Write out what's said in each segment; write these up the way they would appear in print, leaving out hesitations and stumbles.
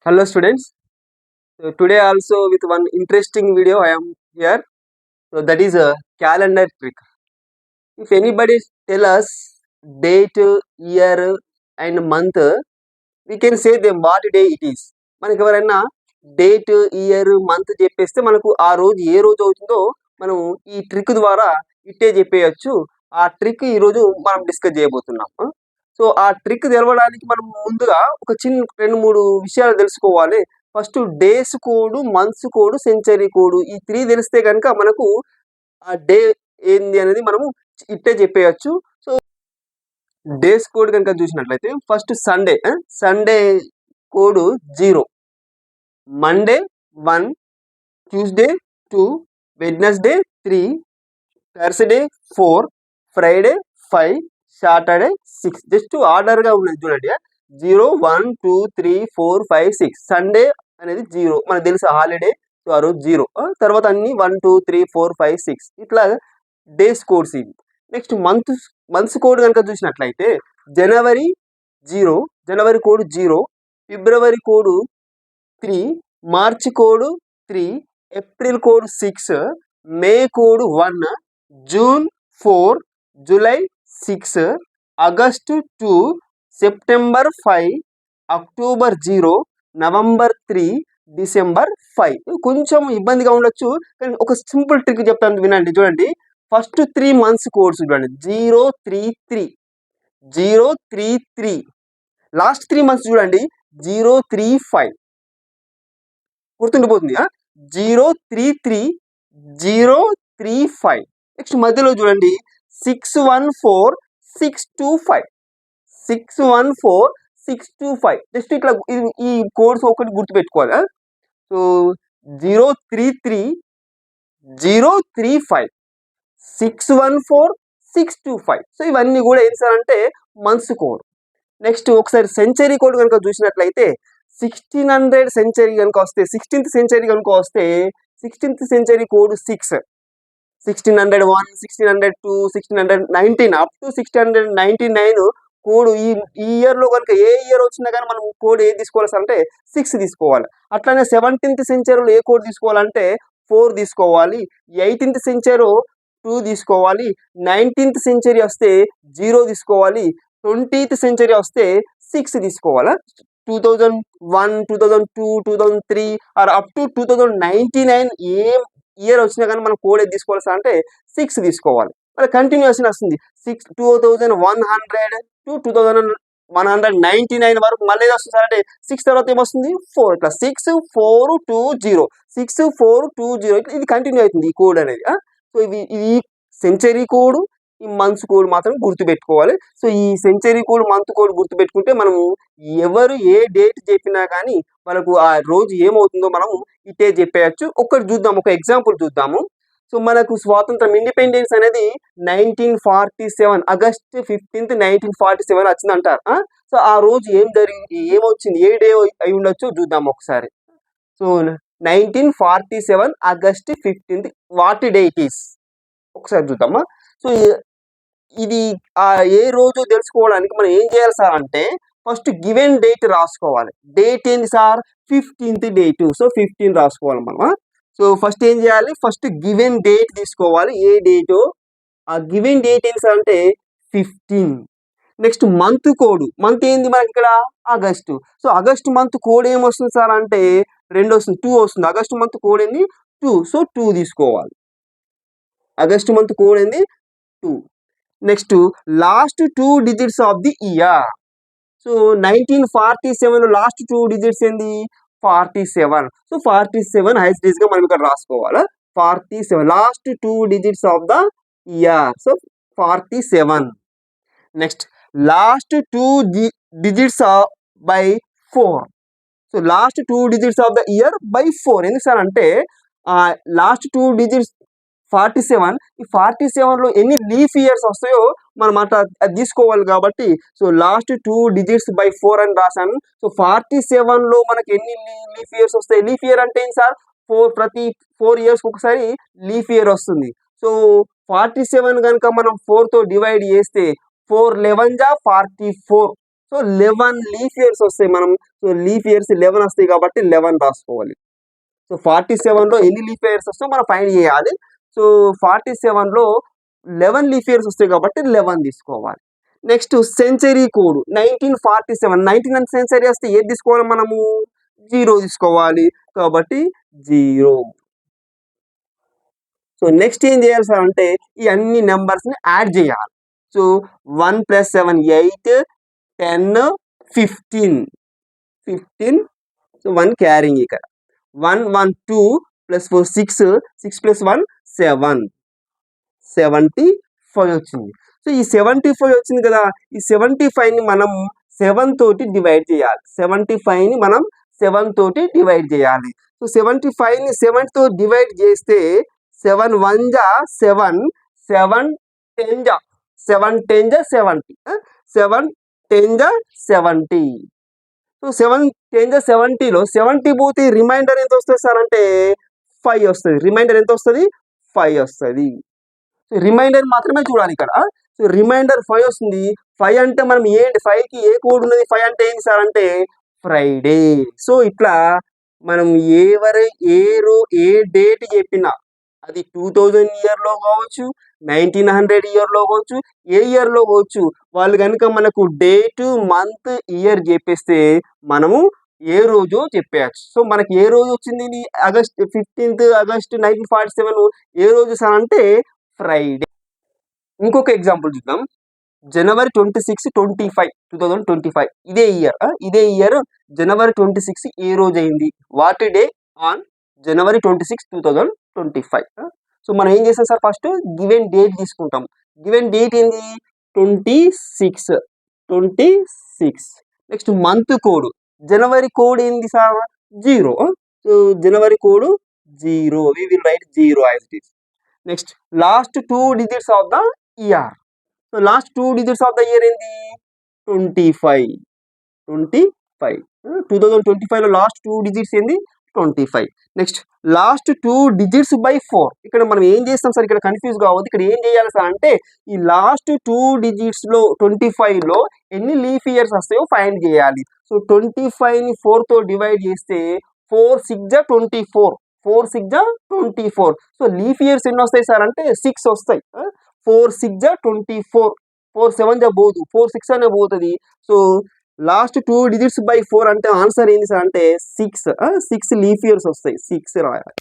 Hello students. So today also with one interesting video I am here. So that is a calendar trick. If anybody tell us date, year and month, we can say them what day it is. మనకి ఎవరైనా date, year, month చెప్పేస్తే మనకు ఆ రోజు ఏ రోజు అవుతుందో మనం ఈ ట్రిక్ ద్వారా ఇట్టే చెప్పేయచ్చు. ఆ ట్రిక్ ఈ రోజు మనం డిస్కస్ చేయబోతున్నాం. సో ఆ ట్రిక్ తెలవడానికి మనం ముందుగా ఒక చిన్న 2-3 విషయాలు తెలుసుకోవాలి. First days code, months code, century code ఈ 3 తెలిస్తే గనుక మనకు ఆ డే ఏంది అనేది మనము ఇట్టే చెప్పేయచ్చు. సో డేస్ కోడ్ కనుక చూసినట్లయితే first Sunday code 0, Monday 1, Tuesday 2, Wednesday 3, Thursday 4, Friday 5, Saturday 6. Just ఆర్డర్గా ఉన్నది చూడండి. 0, 1, 2, 3, 4, 5, 6. సండే అనేది 0 మనకు తెలుసు హాలిడే. సో ఆ రోజు 0. తర్వాత అన్ని 1, 2, 3, 4, 5, 6 ఇట్లా డేస్ కోడ్స్ ఇవి. నెక్స్ట్ మంత్స్ కోడ్ కనుక చూసినట్లయితే జనవరి 0, జనవరి కోడ్ 0, ఫిబ్రవరి కోడ్ 3, మార్చి code 3, April code 6, May code 1, June 4, July 6, August 2, September 5, October 0, November 3, December 5. కొంచెం ఇబ్బందిగా ఉండొచ్చు కానీ ఒక సింపుల్ ట్రిక్ చెప్తాను వినండి. చూడండి ఫస్ట్ 3 మంత్స్ కోడ్స్ చూడండి 033, 033. లాస్ట్ 3 మంత్స్ చూడండి 035 గుర్తుండిపోతుంది. 033, 035. నెక్స్ట్ మధ్యలో చూడండి 614, 625, 614, 625. జస్ట్ ఇట్లా ఈ కోడ్స్ ఒకటి గుర్తుపెట్టుకోవాలి. సో 033, 035, 614, 625. సో ఇవన్నీ కూడా ఏంటి సార్ అంటే మంత్స్ కోడ్. నెక్స్ట్ ఒకసారి సెంచరీ కోడ్ కనుక చూసినట్లయితే 1600 సెంచరీ కనుక వస్తే 16th సెంచరీ కనుక వస్తే 16th century code 6, 1601, 1602, 1619 up to 1699 code. ఈ ఇయర్ లో కనుక ఏ ఇయర్ వచ్చినా కానీ మనం కోడ్ ఏది తీసుకోవాలి సార్ అంటే 6 తీసుకోవాలి. అట్లానే 17th సెంచరీలో ఏ కోడ్ తీసుకోవాలంటే 4 తీసుకోవాలి. 18th సెంచరీ 2 తీసుకోవాలి. 19th సెంచరీ వస్తే 0 తీసుకోవాలి. 20th సెంచరీ వస్తే 6 తీసుకోవాలా. 2001, 2002, 2003 ఆర్ అప్ టు 2099 ఏ ఇయర్ వచ్చినా కానీ మనం కోడ్ ఏది తీసుకోవాలి సార్ అంటే 6 తీసుకోవాలి. మరి కంటిన్యూషన్ వస్తుంది 2100 టు 2199 వరకు మళ్ళీ ఏది వస్తుంది సార్ అంటే 6 తర్వాత ఏమొస్తుంది 4. ఇట్లా 6420, 6420 ఇది కంటిన్యూ అవుతుంది ఈ కోడ్ అనేది. సో ఇది సెంచరీ కోడ్, ఈ మంత్స్ కోడ్ మాత్రం గుర్తుపెట్టుకోవాలి. సో ఈ సెంచరీ కోడ్, మంత్ కోడ్ గుర్తుపెట్టుకుంటే మనము ఎవరు ఏ డేట్ చెప్పినా కానీ మనకు ఆ రోజు ఏమవుతుందో మనము ఇట్టే చెప్పేయచ్చు. ఒకటి చూద్దాం, ఒక ఎగ్జాంపుల్ చూద్దాము. సో మనకు స్వాతంత్రం ఇండిపెండెన్స్ అనేది 1947 ఆగస్ట్ 15, 1947 వచ్చిందంటారు. సో ఆ రోజు ఏమొచ్చింది, ఏ డే అయి ఉండొచ్చు చూద్దాం ఒకసారి. So 1947 August 15 what day it is ఒకసారి చూద్దామా. సో ఇది ఏ రోజు తెలుసుకోవడానికి మనం ఏం చేయాలి సార్ అంటే ఫస్ట్ గివెన్ డేట్ రాసుకోవాలి. డేట్ ఏంటి సార్ 15th డేట్. సో 15 రాసుకోవాలి మనం. సో ఫస్ట్ ఏం చేయాలి, ఫస్ట్ గివెన్ డేట్ తీసుకోవాలి. ఏ డేటో ఆ గివెన్ డేట్ ఏంటి సార్ అంటే 15. నెక్స్ట్ మంత్ కోడ్, మంత్ ఏంది మనకి ఇక్కడ August. So August month code ఏమొస్తుంది సార్ అంటే 2 వస్తుంది, 2 వస్తుంది. ఆగస్ట్ మంత్ కోడ్ ఏంది 2. సో 2 తీసుకోవాలి. ఆగస్ట్ మంత్ కోడ్ ఏంది 2. Next last 2 digits of the year. So 1947 last 2 digits ఏంది 47. సో 47 హైస్ డేస్ గా మనం ఇక్కడ రాసుకోవాలి. 47 last 2 digits of the year. So 47. Next last 2 digits by 4. So last 2 digits of the year by 4. ఎందుకు sir అంటే last 2 digits 47. ఈ 47లో ఎన్ని leaf years వస్తాయో మనం అట్లా అది తీసుకోవాలి కాబట్టి సో లాస్ట్ 2 డిజిట్స్ బై 4 అని రాశాను. సో 47లో మనకి ఎన్ని లీఫ్ ఇయర్స్ వస్తాయి. లీఫ్ ఇయర్ అంటే ఏంటి సార్ 4, ప్రతి 4 ఇయర్స్ ఒకసారి లీఫ్ ఇయర్ వస్తుంది. సో 47 కనుక మనం 4తో డివైడ్ చేస్తే 4 11 జా 44. సో 11 లీఫ్ ఇయర్స్ వస్తాయి. మనం సో లీఫ్ ఇయర్స్ 11 వస్తాయి కాబట్టి 11 రాసుకోవాలి. సో 47లో ఎన్ని లీఫ్ ఇయర్స్ వస్తాయో మనం ఫైండ్ చేయాలి. సో 47లో 11 లీఫ్ ఇయర్స్ వస్తాయి కాబట్టి 11 తీసుకోవాలి. Next century code 1947. 19 అని సెంచరీ వస్తే ఏది తీసుకోవాలి మనము? 0 తీసుకోవాలి. కాబట్టి 0. సో నెక్స్ట్ ఏం చేయాలి సార్ అంటే ఈ అన్ని నెంబర్స్ని యాడ్ చేయాలి. సో 1 + 7 8, 10, 15. సో 1 క్యారింగ్ ఇక్కడ 1 1 2 + 4 6, 6 + 1 7, 75 వచ్చింది. సో ఈ 75 వచ్చింది కదా, ఈ 75ని మనం 7 తోటి డివైడ్ చేయాలి. 75ని మనం 7 తోటి డివైడ్ చేయాలి. సో 75ని 7 తో డివైడ్ చేస్తే 7 1 జా 7, 7 10 జా 7 10 జా 70, 7 10 జా 70. సో 7 10 జా 70లో 70 పోతే రిమైండర్ ఎంత వస్తుంది సార్ అంటే 5 వస్తుంది. రిమైండర్ ఎంత వస్తుంది? 5 వస్తుంది. రిమైండర్ మాత్రమే చూడాలి ఇక్కడ. సో రిమైండర్ 5 వస్తుంది. 5 అంటే మనం ఏంటి 5కి ఏ కోడ్ ఉన్నది? 5 అంటే ఏంటి సార్ అంటే ఫ్రైడే. సో ఇట్లా మనం ఏ డేట్ చెప్పినా అది 2000 ఇయర్లో కావచ్చు, 1900 ఇయర్లో కావచ్చు, ఏ ఇయర్లో కావచ్చు, వాళ్ళు కనుక మనకు డేట్, మంత్, ఇయర్ చెప్పేస్తే మనము ఏ రోజు చెప్పేయచ్చు. సో మనకి ఏ రోజు వచ్చింది? ఆగస్ట్ 15th ఆగస్ట్ 1947 ఏ రోజు సార్ అంటే ఫ్రైడే. ఇంకొక ఎగ్జాంపుల్ చూద్దాం. జనవరి 26, 25, 2025 ఇదే ఇయర్ జనవరి 26 ఏ రోజు అయింది? What day on January 26, 2025. So మనం ఏం చేస్తాం సార్? ఫస్ట్ గివెన్ డేట్ తీసుకుంటాం. గివెన్ డేట్ ఏంది? 26. Next month code January code ఏంది సార్? 0. So January code 0. We will write 0 as it is. Next last 2 digits of the year. So last 2 digits of the year ఏంది? 25. 2025లో last 2 digits ఏంది? 25. Next last 2 digits by 4. ఇక్కడ మనం ఏం చేస్తాం sir? ఇక్కడ కన్ఫ్యూజ్ కావద్దు. ఇక్కడ ఏం చేయాలి సార్ అంటే ఈ లాస్ట్ 2 digitsలో 25లో ఎన్ని లీఫ్ ఇయర్స్ వస్తాయో ఫైండ్ చేయాలి. సో 25ని 4తో డివైడ్ చేస్తే 4 6 జా 24, 4 6 జా 24. సో లీఫ్ ఇయర్స్ ఎన్ని వస్తాయి సార్ అంటే 6 వస్తాయి. 4 6 జా 24, 4 7 జా పోదు, 4 6 అనే పోతుంది. సో లాస్ట్ 2 digits by 4 అంటే ఆన్సర్ ఏంటి సార్ అంటే 6 లీఫ్ ఇయర్స్ వస్తాయి. 6 రాయాలి.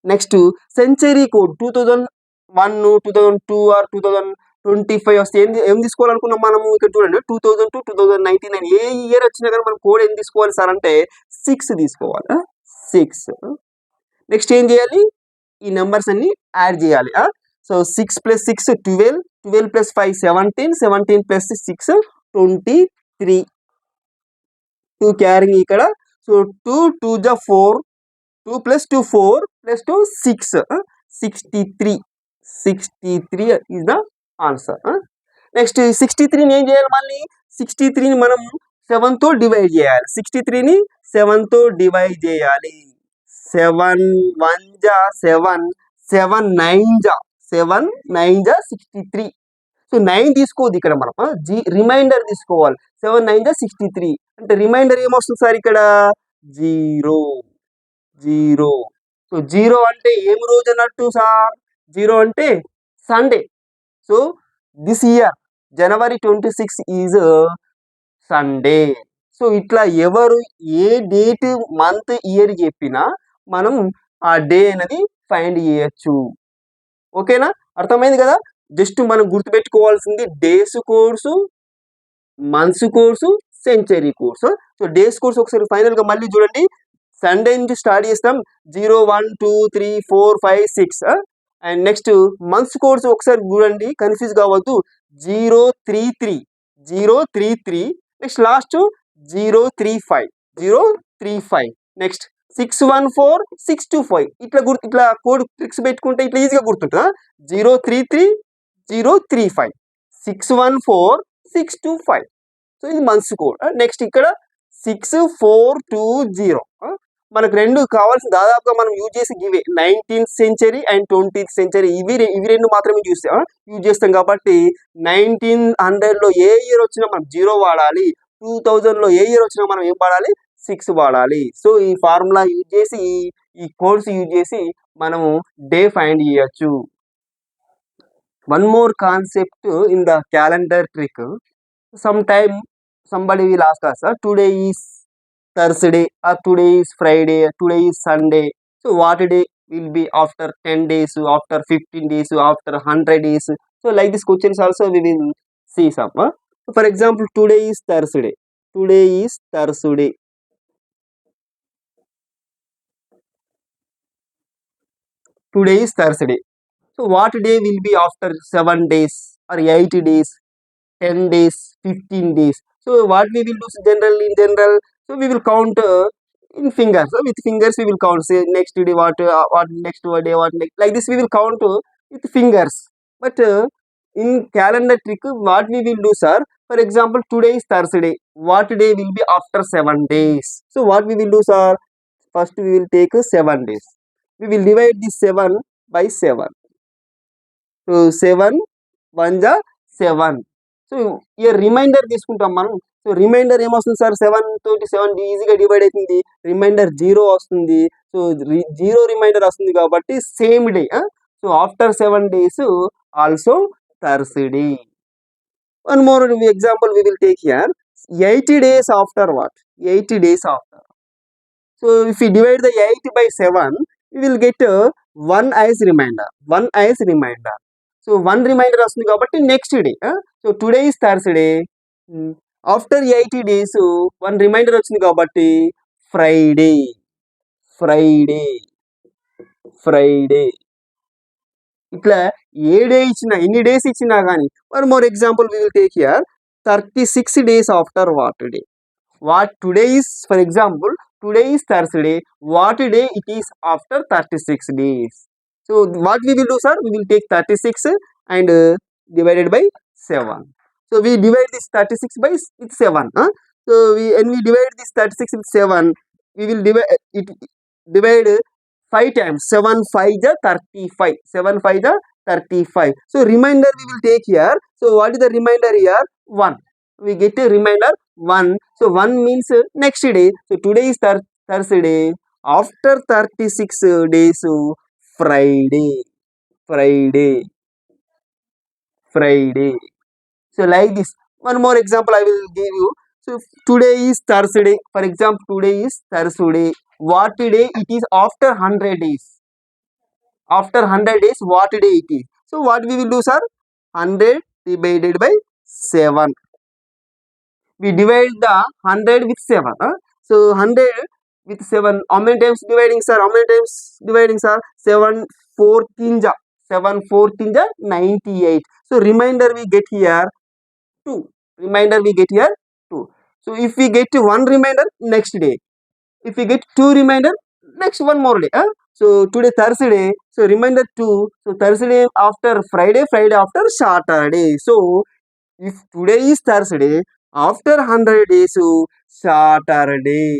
నెక్స్ట్ సెంచరీ కోడ్ 2001, 2002 ఆర్ 2025 వస్తే ఏం తీసుకోవాలనుకున్నాం మనము? ఇక్కడ చూడండి 2002, 2099 ఏ ఇయర్ వచ్చినా కానీ మనం కోడ్ ఏం తీసుకోవాలి సార్ అంటే 6 తీసుకోవాలి. 6. నెక్స్ట్ ఏం చేయాలి? ఈ నెంబర్స్ అన్ని యాడ్ చేయాలి. సో 6 + 6 12, 12 + 5 17, 17 + 6 23. 2 క్యారింగ్ ఇక్కడ. సో 2 2 జా 4, 2 + 2 4 + 2 6, 63. 63 is the answer. నెక్స్ట్ 63ని ఏం చేయాలి? మళ్ళీ 63ని మనం 7తో డివైడ్ చేయాలి. 63ని 7తో డివైడ్ చేయాలి. 7 1 జా 7, 7 9 జా 63. సో 9 తీసుకోవద్దు ఇక్కడ మనం, రిమైండర్ తీసుకోవాలి. 7 9 జా 63 అంటే రిమైండర్ ఏమొస్తుంది సార్ ఇక్కడ? 0. సో 0 అంటే ఏం రోజు అన్నట్టు సార్? 0 అంటే Sunday. So this year January 26 is Sunday. So ఇట్లా ఎవరు ఏ డేట్, మంత్, ఇయర్ చెప్పినా మనం ఆ డే అనేది ఫైండ్ చేయొచ్చు. ఓకేనా? అర్థమైంది కదా? జస్ట్ మనం గుర్తుపెట్టుకోవాల్సింది days codes, months codes, century codes. So days codes ఒకసారి ఫైనల్గా మళ్ళీ చూడండి. సండే నుంచి స్టార్ట్ చేస్తాం. 0 1 2 3 4 5 6. అండ్ నెక్స్ట్ మంత్స్ కోడ్స్ ఒకసారి చూడండి, కన్ఫ్యూజ్ కావద్దు. 033. Next last 035. నెక్స్ట్ 614 625. ఇట్లా కోడ్ ట్రిక్స్ పెట్టుకుంటే ఇట్లా ఈజీగా గుర్తుంటుందా? 033 035 614 625. సో ఇది మంత్స్ కోడ్. నెక్స్ట్ ఇక్కడ 6420. మనకు రెండు కావాల్సిన దాదాపుగా మనం యూజ్ చేసి ఇవే 19th century and 20th century ఇవి రెండు మాత్రమే యూజ్ చేస్తాం కాబట్టి 1900లో ఏ ఇయర్ వచ్చినా మనం 0 వాడాలి. 2000లో ఏ ఇయర్ వచ్చినా మనం ఏం వాడాలి, 6 వాడాలి. సో ఈ ఫార్ములా యూజ్ చేసి ఈ కోడ్స్ యూజ్ చేసి మనము డే ఫైండ్ చేయొచ్చు. One more concept in the calendar trick. Sometime somebody will ask us, today is Thursday or today is Friday, today is Sunday. So what day will be after 10 days, after 15 days, after 100 days? So like these questions also we will see some. For example, today is Thursday. Today is Thursday. Today is Thursday. So what day will be after 7 days or 8 days, 10 days, 15 days? So what we will do in general, so we will count in fingers. So with fingers we will count. Say next day what next day what next. Like this we will count with fingers. But in calendar trick, what we will do, sir? For example, today is Thursday. What day will be after 7 days? So what we will do, sir? First we will take 7 days. We will divide this 7 by 7. So 7 1 ja 7. So ఈ reminder తీసుకుంటాం మనం. So remainder ఏమొస్తుంది sir, 7 తోటి 7 ఈజీగా divide అవుతుంది, reminder 0 వస్తుంది. So 0 remainder వస్తుంది కాబట్టి same day. So after 7 days also Thursday. One more example we will take here. 80 days after what? 80 days after. So if we divide the 8 by 7, we will get 1 as remainder. 1 as remainder. So 1 remainder వస్తుంది కాబట్టి next day. So today is Thursday. After 80 days 1 reminder వచ్చింది కాబట్టి Friday. Friday Friday ఇట్లా ఏ day ఇచ్చినా, ఎన్ని days ఇచ్చినా కానీ. One more example we will take here. 36 days after what day? What today is, for example, today is Thursday. What day it is after 36 days? So what we will do, sir? We will take 36 and divided by 7. So we divide this 36 by with 7. So when we divide this 36 with 7, we will divide 5 times. 7 5 ja 35. 7 5 ja 35. So remainder we will take here. So what is the remainder here? 1. We get a remainder 1. So 1 means next day. So today is Thursday. After 36 days, Friday. Friday. Friday. So like this. One more example I will give you. So today is Thursday. For example, today is Thursday. What day it is after 100 days? After 100 days, what day it is? So what we will do, sir? 100 divided by 7. We divide the 100 with 7. So 100 with 7. How many times dividing, sir? How many times dividing, sir? 7 14 ja. 7 14 ja 98. So remainder we get here 2. Remainder we get here 2. So if we get 1 remainder, next day. If we get 2 remainder, next one more day. So today Thursday. So remainder 2. So Thursday after Friday, Friday after Saturday. So if today is Thursday, after 100 days, Saturday.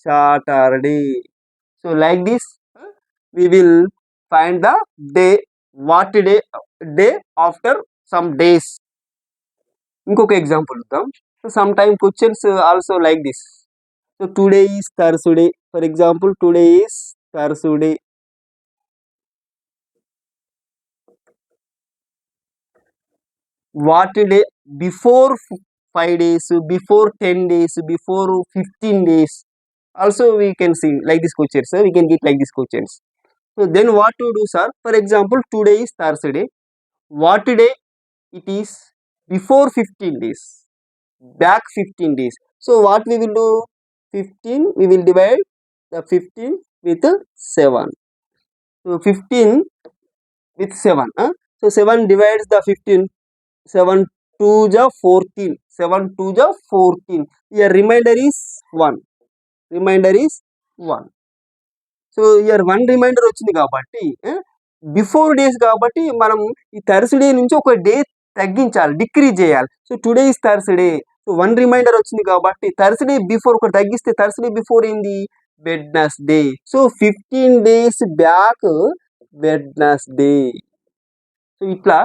Saturday. So like this, we will find the day. What day after some days. ఇంకొక example ఇద్దాం. So some time questions also like this. So today is Thursday. For example today is Thursday. What day before 5 days, before 10 days, before 15 days. Also we can see like this questions, sir. We can get like this questions. So then what to do, sir? For example, today is Thursday. What day it is before 15 days? Back 15 days. So what we will do? 15, we will divide the 15 with 7. So 15 with 7. So 7 divides the 15. 7 2 ja 14. 7 2 ja 14. Here remainder is 1. Remainder is 1. So year 1 reminder వచ్చింది కాబట్టి before days కాబట్టి మనం ఈ Thursday నుంచి ఒక day తగ్గించాలి, decrease చేయాలి. So today is Thursday. So 1 reminder వచ్చింది కాబట్టి థర్స్డే బిఫోర్ ఒకటి తగ్గిస్తే థర్స్డే బిఫోర్ ఏంది? Wednesday. So 15 days back Wednesday. So ఇట్లా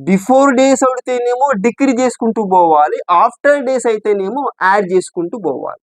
బిఫోర్ డేస్ అయితేనేమో డిక్రీజ్ చేసుకుంటూ పోవాలి, ఆఫ్టర్ డేస్ అయితేనేమో యాడ్ చేసుకుంటూ పోవాలి.